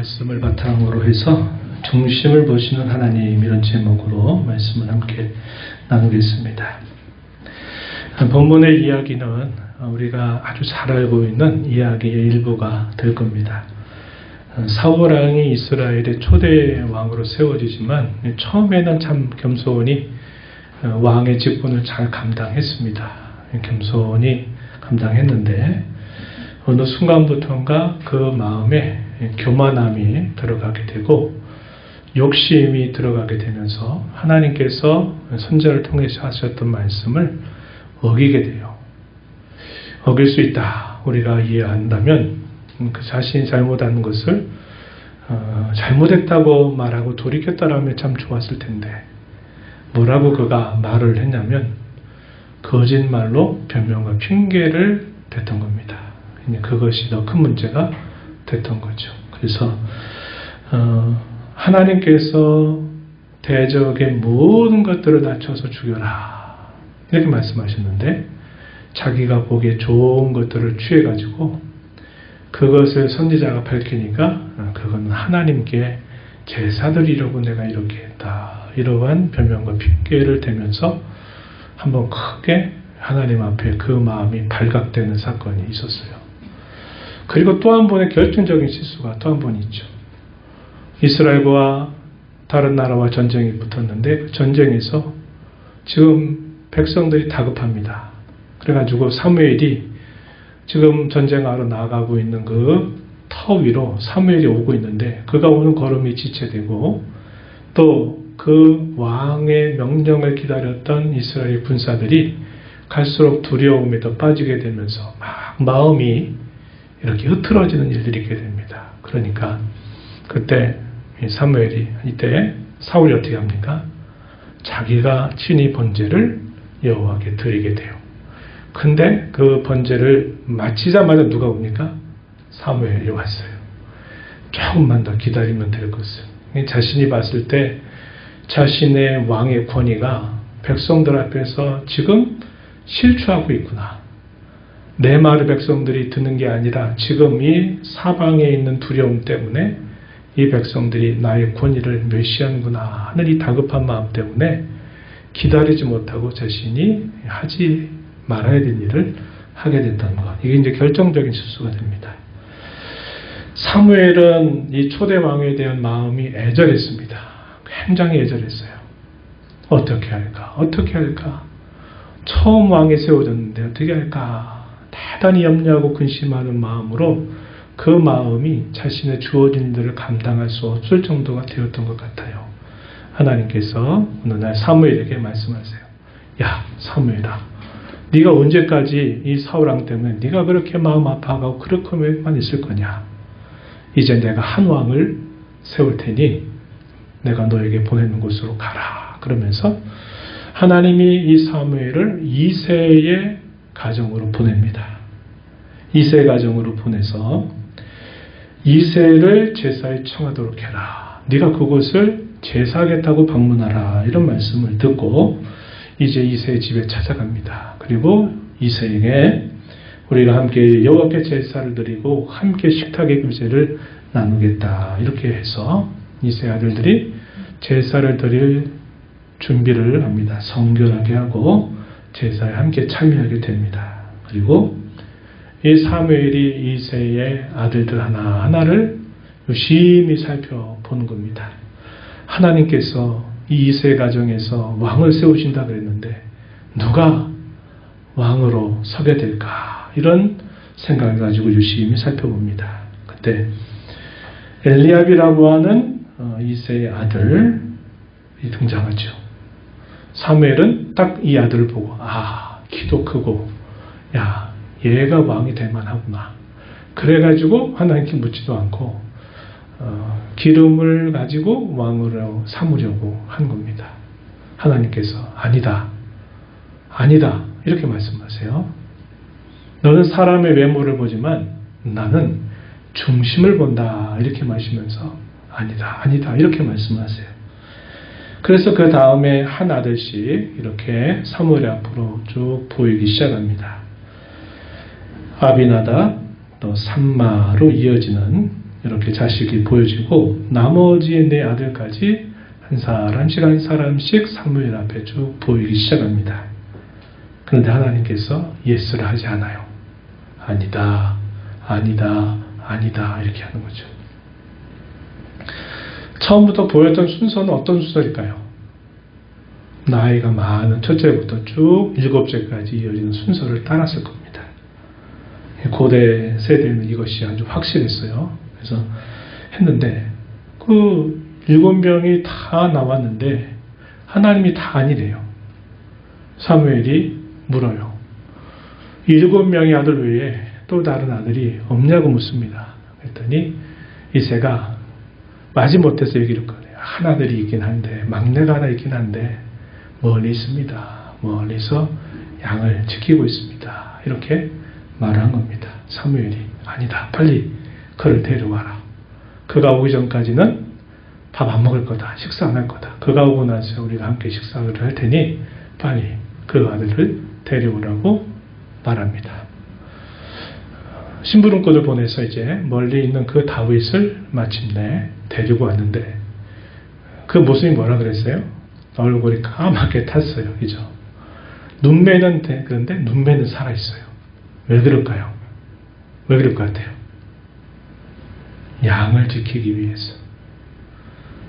말씀을 바탕으로 해서 중심을 보시는 하나님, 이런 제목으로 말씀을 함께 나누겠습니다. 본문의 이야기는 우리가 아주 잘 알고 있는 이야기의 일부가 될 겁니다. 사울 왕이 이스라엘의 초대 왕으로 세워지지만 처음에는 참 겸손히 왕의 직분을 잘 감당했습니다. 겸손히 감당했는데 어느 순간부터인가 그 마음에 교만함이 들어가게 되고 욕심이 들어가게 되면서 하나님께서 선지자를 통해서 하셨던 말씀을 어기게 돼요. 어길 수 있다. 우리가 이해한다면 그 자신이 잘못한 것을 잘못했다고 말하고 돌이켰다라면 참 좋았을 텐데 뭐라고 그가 말을 했냐면 거짓말로 변명과 핑계를 댔던 겁니다. 그것이 더 큰 문제가 됐던 거죠. 그래서 하나님께서 대적의 모든 것들을 낮춰서 죽여라 이렇게 말씀하셨는데 자기가 보기에 좋은 것들을 취해가지고 그것을 선지자가 밝히니까 그건 하나님께 제사드리려고 내가 이렇게 했다, 이러한 변명과 핑계를 대면서 한번 크게 하나님 앞에 그 마음이 발각되는 사건이 있었어요. 그리고 또 한 번의 결정적인 실수가 또 한 번 있죠. 이스라엘과 다른 나라와 전쟁이 붙었는데 그 전쟁에서 지금 백성들이 다급합니다. 그래가지고 사무엘이 지금 전쟁하러 나가고 있는 그 터 위로 사무엘이 오고 있는데 그가 오는 걸음이 지체되고 또 그 왕의 명령을 기다렸던 이스라엘 군사들이 갈수록 두려움에 더 빠지게 되면서 막 마음이 이렇게 흐트러지는 일들이 있게 됩니다. 그러니까 그때 사무엘이 이때 사울이 어떻게 합니까? 자기가 친히 번제를 여호와께 드리게 돼요. 근데 그 번제를 마치자마자 누가 옵니까? 사무엘이 왔어요. 조금만 더 기다리면 될 것을. 자신이 봤을 때 자신의 왕의 권위가 백성들 앞에서 지금 실추하고 있구나. 내 말을 백성들이 듣는 게 아니라 지금 이 사방에 있는 두려움 때문에 이 백성들이 나의 권위를 멸시하는구나 하는 이 다급한 마음 때문에 기다리지 못하고 자신이 하지 말아야 될 일을 하게 됐다는 것. 이게 이제 결정적인 실수가 됩니다. 사무엘은 이 초대 왕에 대한 마음이 애절했습니다. 굉장히 애절했어요. 어떻게 할까? 어떻게 할까? 처음 왕이 세워졌는데 어떻게 할까? 대단히 염려하고 근심하는 마음으로 그 마음이 자신의 주어진 일들을 감당할 수 없을 정도가 되었던 것 같아요. 하나님께서 어느 날 사무엘에게 말씀하세요. 야, 사무엘아, 네가 언제까지 이 사울왕 때문에 네가 그렇게 마음 아파하고 그렇게만 있을 거냐? 이제 내가 한 왕을 세울 테니 내가 너에게 보내는 곳으로 가라. 그러면서 하나님이 이 사무엘을 이새의 가정으로 보냅니다. 이새 가정으로 보내서 이새를 제사에 청하도록 해라. 네가 그곳을 제사하겠다고 방문하라. 이런 말씀을 듣고 이제 이새의 집에 찾아갑니다. 그리고 이새에게 우리가 함께 여호와께 제사를 드리고 함께 식탁의 교제를 나누겠다. 이렇게 해서 이새 아들들이 제사를 드릴 준비를 합니다. 성결하게 하고 제사에 함께 참여하게 됩니다. 그리고 이 사무엘이 이새의 아들들 하나하나를 유심히 살펴보는 겁니다. 하나님께서 이 이새 가정에서 왕을 세우신다 그랬는데 누가 왕으로 서게 될까? 이런 생각을 가지고 유심히 살펴봅니다. 그때 엘리압이라고 하는 이새의 아들이 등장하죠. 사무엘은 딱 이 아들을 보고 키도 크고 야, 얘가 왕이 될 만하구나. 그래가지고 하나님께 묻지도 않고 기름을 가지고 왕으로 삼으려고 한 겁니다. 하나님께서 아니다 이렇게 말씀하세요. 너는 사람의 외모를 보지만 나는 중심을 본다 이렇게 말씀하시면서 아니다 이렇게 말씀하세요. 그래서 그 다음에 한 아들씩 이렇게 사무엘 앞으로 쭉 보이기 시작합니다. 아비나답 또 삼마로 이어지는 이렇게 자식이 보여지고 나머지 네 아들까지 한 사람씩 사무엘 앞에 쭉 보이기 시작합니다. 그런데 하나님께서 예스를 하지 않아요. 아니다, 아니다, 아니다 이렇게 하는 거죠. 처음부터 보였던 순서는 어떤 순서일까요? 나이가 많은 첫째부터 쭉 일곱째까지 이어지는 순서를 따랐을 겁니다. 고대 세대는 이것이 아주 확실했어요. 그래서 했는데 그 7명이 다 나왔는데 하나님이 다 아니래요. 사무엘이 물어요. 7명의 아들 외에 또 다른 아들이 없냐고 묻습니다. 그랬더니 이새가 마지못해서 얘기를 꺼내요. 한 아들이 있긴 한데 막내가 하나 있긴 한데 멀리 있습니다. 멀리서 양을 지키고 있습니다. 이렇게 말한 겁니다. 사무엘이 아니다. 빨리 그를 데려와라. 그가 오기 전까지는 밥 안 먹을 거다. 식사 안 할 거다. 그가 오고 나서 우리가 함께 식사를 할 테니 빨리 그 아들을 데려오라고 말합니다. 심부름꾼을 보내서 이제 멀리 있는 그 다윗을 마침내 데리고 왔는데 그 모습이 뭐라 그랬어요? 얼굴이 까맣게 탔어요. 그죠? 눈매는 그런데 눈매는 살아있어요. 왜 그럴까요? 왜 그럴 것 같아요? 양을 지키기 위해서.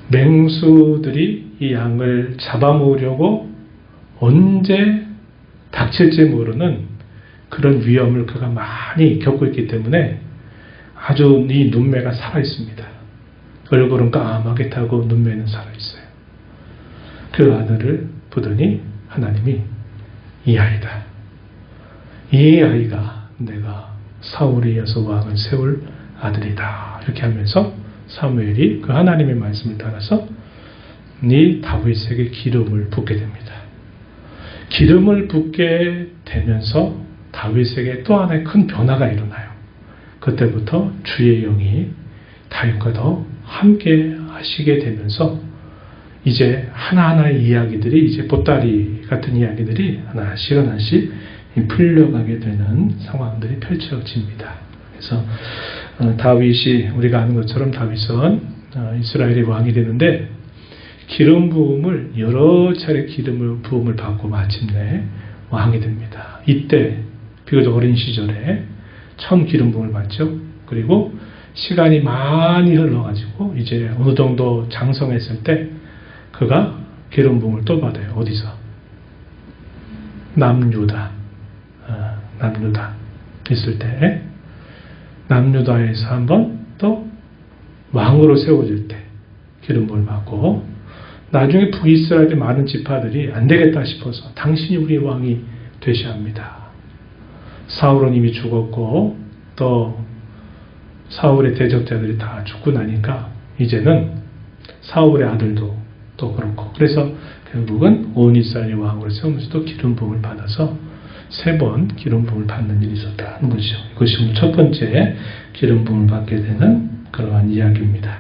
맹수들이 이 양을 잡아먹으려고 언제 닥칠지 모르는 그런 위험을 그가 많이 겪고 있기 때문에 아주 이 눈매가 살아있습니다. 얼굴은 까맣게 타고 눈매는 살아있어요. 그 아들을 보더니 하나님이 이 아이다. 이 아이가 내가 사울에 이어서 왕을 세울 아들이다. 이렇게 하면서 사무엘이 그 하나님의 말씀을 따라서 네 다윗에게 기름을 붓게 됩니다. 기름을 붓게 되면서 다윗에게 또 하나의 큰 변화가 일어나요. 그때부터 주의 영이 다윗과 더 함께 하시게 되면서 이제 하나하나의 이야기들이 이제 보따리 같은 이야기들이 하나씩 풀려가게 되는 상황들이 펼쳐집니다. 그래서 다윗이 우리가 아는 것처럼 다윗은 이스라엘의 왕이 되는데 기름 부음을 여러 차례 기름을 부음을 받고 마침내 왕이 됩니다. 이때 비교적 어린 시절에 처음 기름 부음을 받죠. 그리고 시간이 많이 흘러가지고 이제 어느 정도 장성했을 때 그가 기름 부음을 또 받아요. 어디서? 남유다 있을 때 남유다에서 한번 또 왕으로 세워질 때 기름 부음을 받고 나중에 북이스라엘의 많은 지파들이 안 되겠다 싶어서 당신이 우리 왕이 되셔야 합니다. 사울은 이미 죽었고 또 사울의 대적자들이 다 죽고 나니까 이제는 사울의 아들도 또 그렇고 그래서 결국은 온 이스라엘의 왕으로 세우면서도 기름 부음을 받아서 3번 기름 부음을 받는 일이 있었다는 거죠. 이것이 오늘 첫 번째 기름 부음을 받게 되는 그러한 이야기입니다.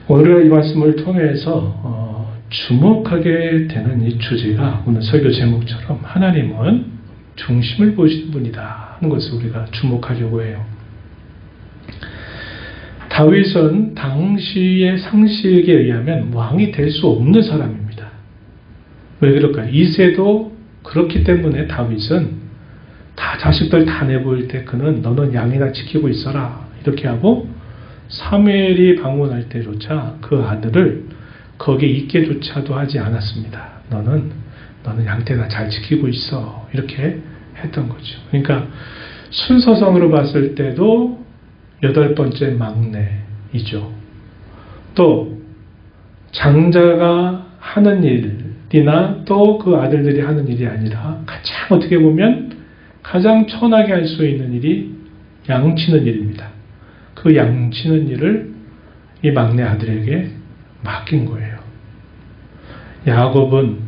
오늘 이 말씀을 통해서 주목하게 되는 이 주제가 오늘 설교 제목처럼 하나님은 중심을 보시는 분이다 하는 것을 우리가 주목하려고 해요. 다윗은 당시의 상식에 의하면 왕이 될 수 없는 사람입니다. 왜 그럴까요? 이새도 그렇기 때문에 다윗은 다 자식들 다 내보일 때 그는 너는 양이나 지키고 있어라 이렇게 하고 사무엘이 방문할 때조차 그 아들을 거기에 있게조차도 하지 않았습니다. 너는 양떼나 잘 지키고 있어 이렇게 했던 거죠. 그러니까 순서상으로 봤을 때도 8번째 막내이죠. 또 장자가 하는 일이나 또 그 아들들이 하는 일이 아니라 가장 어떻게 보면 가장 천하게 할 수 있는 일이 양치는 일입니다. 그 양치는 일을 이 막내 아들에게 맡긴 거예요. 야곱은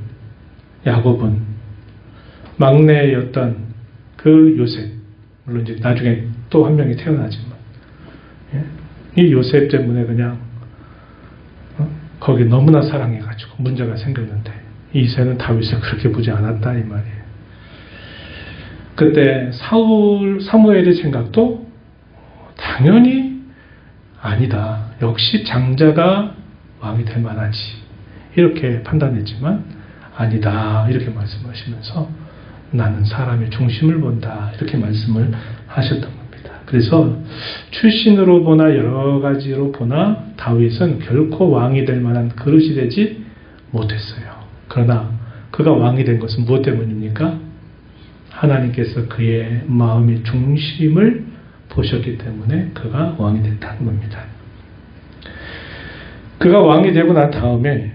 막내였던 그 요셉, 물론 이제 나중에 또 한 명이 태어나지만 이 요셉 때문에 그냥 거기 너무나 사랑해가지고 문제가 생겼는데 이새는 다윗을 그렇게 보지 않았다 이 말이에요. 그때 사무엘의 생각도 당연히 아니다. 역시 장자가 왕이 될 만하지. 이렇게 판단했지만 아니다. 이렇게 말씀하시면서 나는 사람의 중심을 본다. 이렇게 말씀을 하셨던 겁니다. 그래서 출신으로 보나 여러 가지로 보나 다윗은 결코 왕이 될 만한 그릇이 되지 못했어요. 그러나 그가 왕이 된 것은 무엇 때문입니까? 하나님께서 그의 마음의 중심을 보셨기 때문에 그가 왕이 됐다는 겁니다. 그가 왕이 되고 난 다음에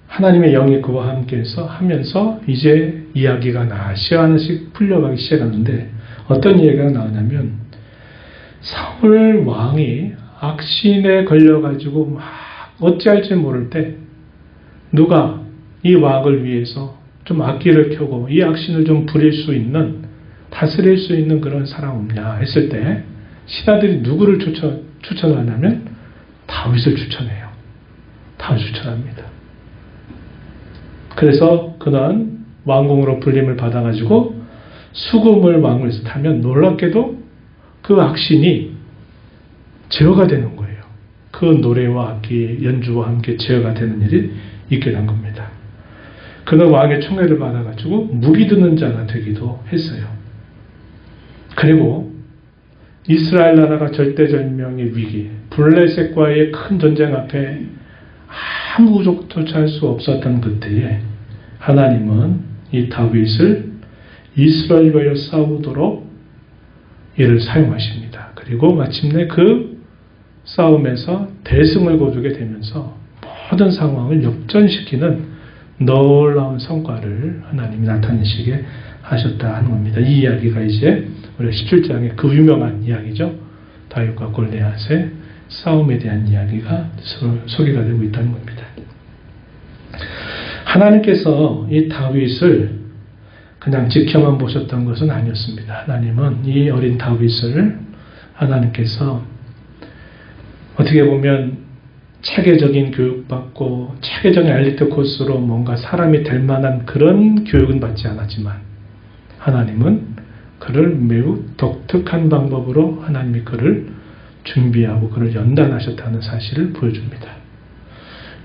하나님의 영이 그와 함께해서 하면서 이제 이야기가 하나씩 풀려가기 시작하는데 어떤 이야기가 나오냐면 사울 왕이 악신에 걸려가지고 막 어찌할지 모를 때 누가 이 왕을 위해서 좀 악기를 켜고 이 악신을 좀 부릴 수 있는 다스릴 수 있는 그런 사람 없냐 했을 때 신하들이 누구를 추천하냐면 다윗을 추천해요. 다윗을 추천합니다. 그래서 그는 왕궁으로 불림을 받아가지고 수금을 왕위에서 타면 놀랍게도 그 악신이 제어가 되는 거예요. 그 노래와 악기 연주와 함께 제어가 되는 일이 있게 된 겁니다. 그는 왕의 총애를 받아가지고 무기 드는 자가 되기도 했어요. 그리고 이스라엘 나라가 절대절명의 위기, 블레셋과의 큰 전쟁 앞에 아무 부족조차 할 수 없었던 그때에 하나님은 이 다윗을 이스라엘과의 싸우도록 이를 사용하십니다. 그리고 마침내 그 싸움에서 대승을 거두게 되면서 모든 상황을 역전시키는 놀라운 성과를 하나님이 나타내시게 하셨다 하는 겁니다. 이 이야기가 이제 우리 17장의 그 유명한 이야기죠. 다윗과 골리앗의 싸움에 대한 이야기가 소개가 되고 있다는 겁니다. 하나님께서 이 다윗을 그냥 지켜만 보셨던 것은 아니었습니다. 하나님은 이 어린 다윗을 하나님께서 어떻게 보면 체계적인 교육받고 체계적인 엘리트 코스로 뭔가 사람이 될 만한 그런 교육은 받지 않았지만 하나님은 그를 매우 독특한 방법으로 하나님이 그를 준비하고 그를 연단하셨다는 사실을 보여줍니다.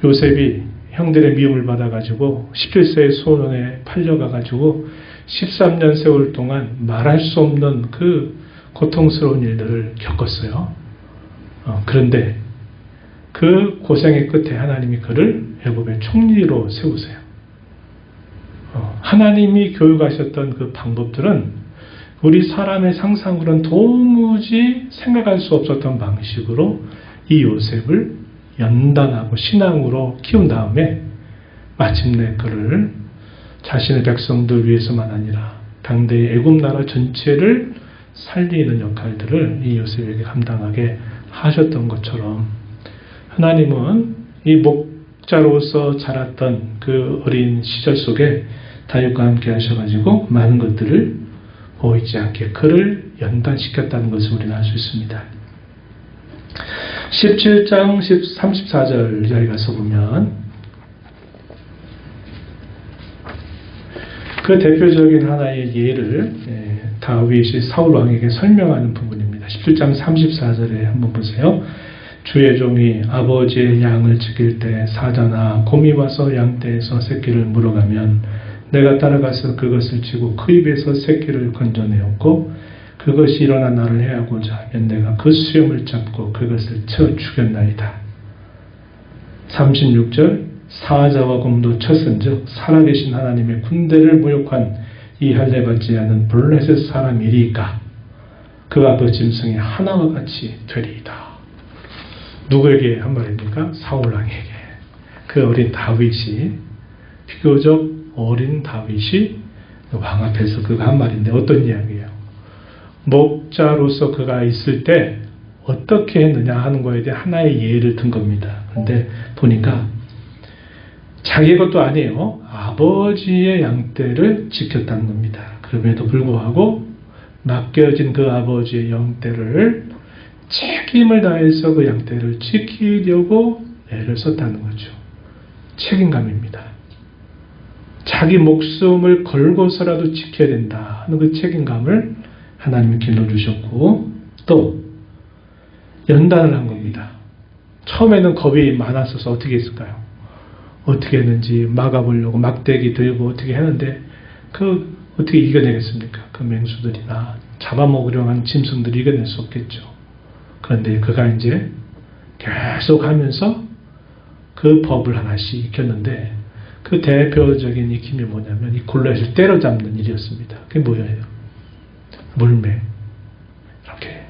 요셉이 형들의 미움을 받아가지고 17세의 소년에 팔려가가지고 13년 세월 동안 말할 수 없는 그 고통스러운 일들을 겪었어요. 그런데 그 고생의 끝에 하나님이 그를 애굽의 총리로 세우세요. 하나님이 교육하셨던 그 방법들은 우리 사람의 상상으로는 도무지 생각할 수 없었던 방식으로 이 요셉을 연단하고 신앙으로 키운 다음에 마침내 그를 자신의 백성들 위해서만 아니라 당대의 애굽 나라 전체를 살리는 역할들을 이 요셉에게 감당하게 하셨던 것처럼 하나님은 이 목자로서 자랐던 그 어린 시절 속에 다윗과 함께 하셔가지고 많은 것들을 보이지 않게 그를 연단시켰다는 것을 우리는 알 수 있습니다. 17장 34절 저희 가서 보면 그 대표적인 하나의 예를 다윗이 사울 왕에게 설명하는 부분입니다. 17장 34절에 한번 보세요. 주의 종이 아버지의 양을 지킬 때 사자나 곰이 와서 양떼에서 새끼를 물어가면 내가 따라가서 그것을 치고 그 입에서 새끼를 건져내었고 그것이 일어나 나를 해하고자 하면 내가 그 수염을 잡고 그것을 쳐 죽였나이다. 36절 사자와 곰도 쳤은즉 살아계신 하나님의 군대를 모욕한 이 할례받지 않은 블레셋 사람이리까 그 앞의 짐승이 하나와 같이 되리이다. 누구에게 한 말입니까? 사울 왕에게. 그 어린 다윗이 비교적 어린 다윗이 왕 앞에서 그가 한 말인데 어떤 이야기예요? 목자로서 그가 있을 때 어떻게 했느냐 하는 거에 대해 하나의 예를 든 겁니다. 그런데 보니까 자기의 것도 아니에요. 아버지의 양떼를 지켰다는 겁니다. 그럼에도 불구하고 맡겨진 그 아버지의 양떼를 책임을 다해서 그 양떼를 지키려고 애를 썼다는 거죠. 책임감입니다. 자기 목숨을 걸고서라도 지켜야 된다 하는 그 책임감을 하나님이 길러주셨고 또 연단을 한 겁니다. 처음에는 겁이 많았어서 어떻게 했을까요? 어떻게 했는지 막아보려고 막대기 들고 어떻게 했는데 어떻게 이겨내겠습니까? 그 맹수들이나 잡아먹으려고 하는 짐승들이 이겨낼 수 없겠죠. 그런데 그가 이제 계속 하면서 그 법을 하나씩 익혔는데 그 대표적인 익힘이 뭐냐면 이 골리앗을 때려잡는 일이었습니다. 그게 뭐예요? 물매. 이렇게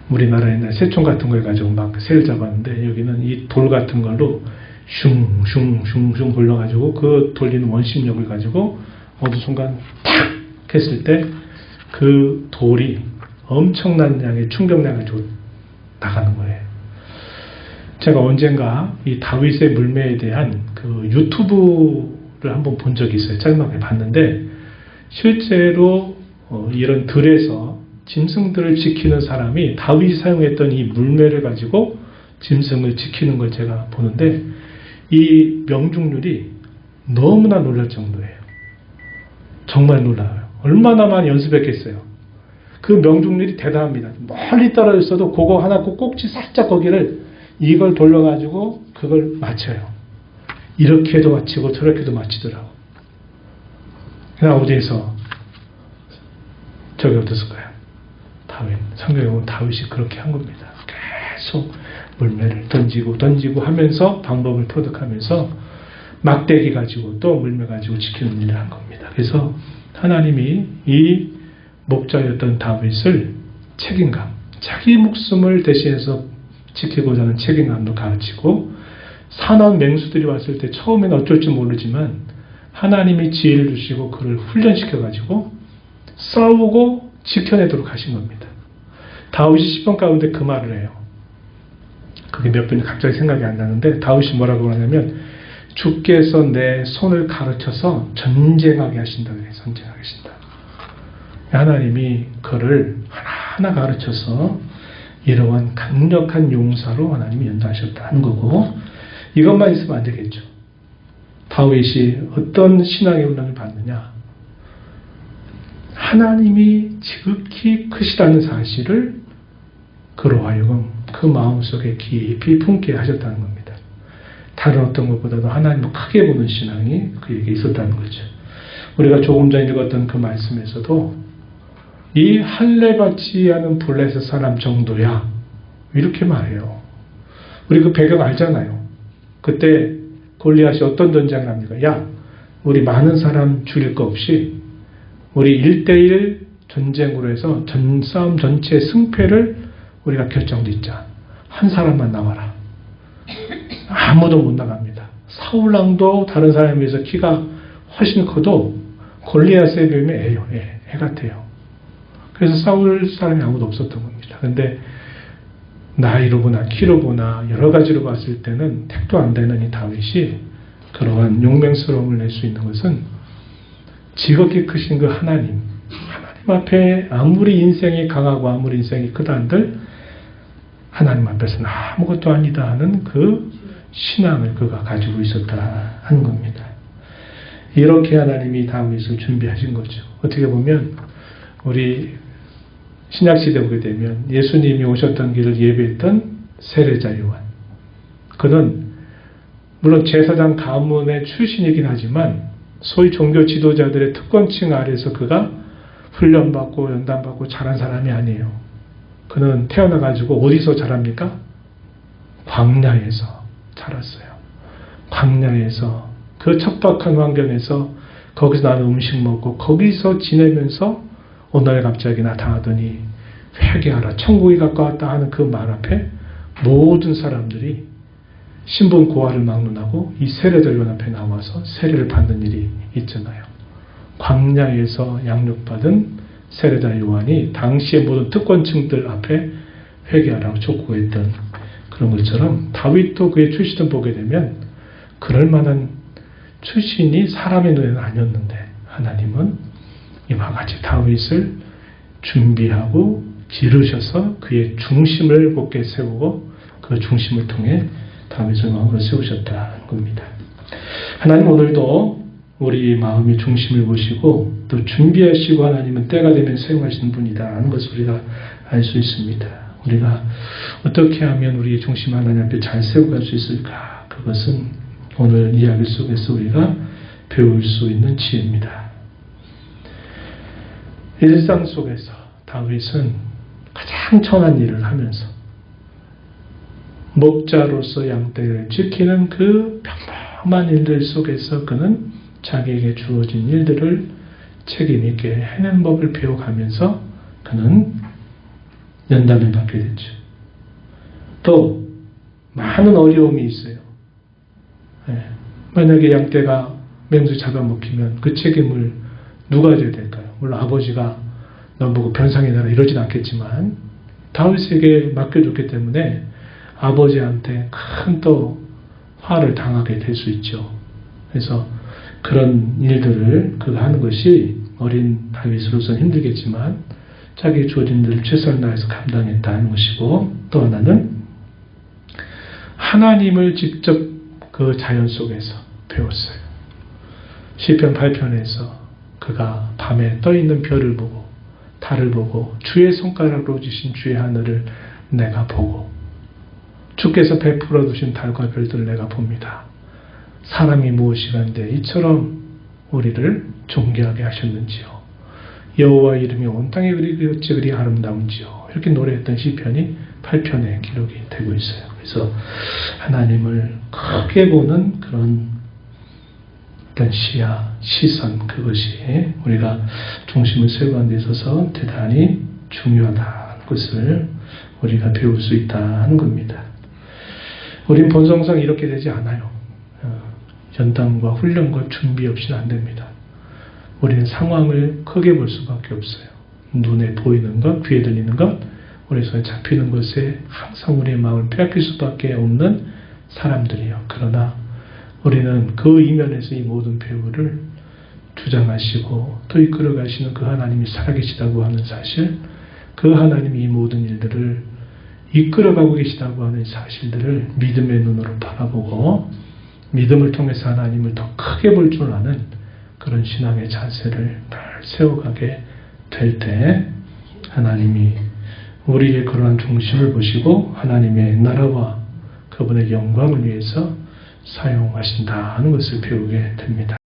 우리나라에는 새총 같은 걸 가지고 막 새를 잡았는데 여기는 이 돌 같은 걸로 슝슝슝슝 돌려가지고 그 돌리는 원심력을 가지고 어느 순간 탁 했을 때 그 돌이 엄청난 양의 충격량을 주고 나가는 거예요. 제가 언젠가 이 다윗의 물매에 대한 그 유튜브를 한번 본 적이 있어요. 짤막하게 봤는데 실제로 이런 들에서 짐승들을 지키는 사람이 다윗이 사용했던 이 물매를 가지고 짐승을 지키는 걸 제가 보는데 이 명중률이 너무나 놀랄 정도예요. 정말 놀라워요. 얼마나 많이 연습했겠어요. 그 명중률이 대단합니다. 멀리 떨어져 있어도 그거 하나 꼭지 살짝 거기를 이걸 돌려가지고 그걸 맞춰요. 이렇게도 맞히고 저렇게도 맞히더라고. 그냥 어디에서 저기 어땠을까요? 다윗. 성경에 보면 다윗이 그렇게 한 겁니다. 계속 물매를 던지고 하면서 방법을 터득하면서 막대기 가지고 또 물매 가지고 지키는 일을 한 겁니다. 그래서 하나님이 이 목자였던 다윗을 책임감, 자기 목숨을 대신해서 지키고자 하는 책임감도 가르치고 산원 맹수들이 왔을 때 처음에는 어쩔 줄 모르지만 하나님이 지혜를 주시고 그를 훈련시켜가지고 싸우고 지켜내도록 하신 겁니다. 다윗이 시편 가운데 그 말을 해요. 그게 몇 분이 갑자기 생각이 안 나는데 다윗이 뭐라고 하냐면 주께서 내 손을 가르쳐서 전쟁하게 하신다 그래요. 전쟁하게 하신다. 하나님이 그를 하나하나 가르쳐서 이러한 강력한 용사로 하나님이 연단하셨다는 거고 이것만 있으면 안 되겠죠. 다윗이 어떤 신앙의 훈련을 받느냐. 하나님이 지극히 크시다는 사실을 그로 하여금 그 마음속에 깊이 품게 하셨다는 겁니다. 다른 어떤 것보다도 하나님을 크게 보는 신앙이 그에게 있었다는 거죠. 우리가 조금 전에 읽었던 그 말씀에서도 이 할례받지 않은 블레셋 사람 정도야 이렇게 말해요. 우리 그 배경 알잖아요. 그때 골리앗이 어떤 전쟁을 합니까? 야, 우리 많은 사람 죽일 거 없이 우리 1대1 전쟁으로 해서 싸움 전체의 승패를 우리가 결정짓자. 한 사람만 나와라. 아무도 못 나갑니다. 사울왕도 다른 사람에 비해서 키가 훨씬 커도 골리앗에 비하면 애 같아요. 그래서 싸울 사람이 아무도 없었던 겁니다. 그런데 나이로 보나 키로 보나 여러 가지로 봤을 때는 택도 안 되는 이 다윗이 그러한 용맹스러움을 낼 수 있는 것은 지극히 크신 그 하나님 앞에 아무리 인생이 강하고 아무리 인생이 크다 한들 하나님 앞에서는 아무것도 아니다 하는 그 신앙을 그가 가지고 있었다 하는 겁니다. 이렇게 하나님이 다윗을 준비하신 거죠. 어떻게 보면 우리 신약시대 보게 되면 예수님이 오셨던 길을 예배했던 세례자 요한. 그는 물론 제사장 가문의 출신이긴 하지만 소위 종교 지도자들의 특권층 아래서 그가 훈련받고 연단받고 자란 사람이 아니에요. 그는 태어나가지고 어디서 자랍니까? 광야에서 자랐어요. 광야에서 그 척박한 환경에서 거기서 나는 음식 먹고 거기서 지내면서 어느 날 갑자기 나타나더니 회개하라 천국이 가까웠다 하는 그 말 앞에 모든 사람들이 신분 고하를 막론하고 이 세례들 앞에 나와서 세례를 받는 일이 있잖아요. 광야에서 양육받은 세례자 요한이 당시의 모든 특권층들 앞에 회개하라고 촉구했던 그런 것처럼 다윗도 그의 출신을 보게 되면 그럴 만한 출신이 사람의 눈에는 아니었는데 하나님은 이와 같이 다윗을 준비하고 기르셔서 그의 중심을 곧게 세우고 그 중심을 통해 다윗을 마음으로 세우셨다는 겁니다. 하나님 오늘도 우리 마음의 중심을 보시고 또 준비하시고 하나님은 때가 되면 사용하시는 분이다 하는 것을 우리가 알 수 있습니다. 우리가 어떻게 하면 우리의 중심 하나님 앞에 잘 세워갈 수 있을까? 그것은 오늘 이야기 속에서 우리가 배울 수 있는 지혜입니다. 일상 속에서 다윗은 가장 천한 일을 하면서 목자로서 양떼를 지키는 그 평범한 일들 속에서 그는 자기에게 주어진 일들을 책임있게 해낸 법을 배워가면서 그는 연단을 받게 됐죠. 또 많은 어려움이 있어요. 만약에 양떼가 맹수 잡아먹히면 그 책임을 누가 져야 될까요? 물론 아버지가 너 보고 변상이 나라 이러진 않겠지만 다윗에게 맡겨줬기 때문에 아버지한테 큰 또 화를 당하게 될 수 있죠. 그래서 그런 일들을 그가 하는 것이 어린 다윗으로서는 힘들겠지만 자기 주어진 일을 최선을 다해서 감당했다는 것이고, 또 하나는 하나님을 직접 그 자연 속에서 배웠어요. 시편 8편에서 그가 밤에 떠있는 별을 보고 달을 보고 주의 손가락으로 주신 주의 하늘을 내가 보고 주께서 베풀어 두신 달과 별들을 내가 봅니다. 사람이 무엇이간데 이처럼 우리를 존귀하게 하셨는지요. 여호와 이름이 온 땅에 어찌 그리 아름다운지요. 이렇게 노래했던 시편이 8편에 기록이 되고 있어요. 그래서 하나님을 크게 보는 그런 어떤 시선, 그것이 우리가 중심을 세우는 데 있어서 대단히 중요하다는 것을 우리가 배울 수 있다는 겁니다. 우린 본성상 이렇게 되지 않아요. 연단과 훈련과 준비 없이는 안 됩니다. 우리는 상황을 크게 볼 수밖에 없어요. 눈에 보이는 것, 귀에 들리는 것, 우리 손에 잡히는 것에 항상 우리의 마음을 빼앗길 수밖에 없는 사람들이에요. 그러나 우리는 그 이면에서 이 모든 배우를 주장하시고 또 이끌어 가시는 그 하나님이 살아계시다고 하는 사실, 그 하나님이 이 모든 일들을 이끌어가고 계시다고 하는 사실들을 믿음의 눈으로 바라보고 믿음을 통해서 하나님을 더 크게 볼 줄 아는 그런 신앙의 자세를 잘 세워가게 될 때 하나님이 우리의 그러한 중심을 보시고 하나님의 나라와 그분의 영광을 위해서 사용하신다는 것을 배우게 됩니다.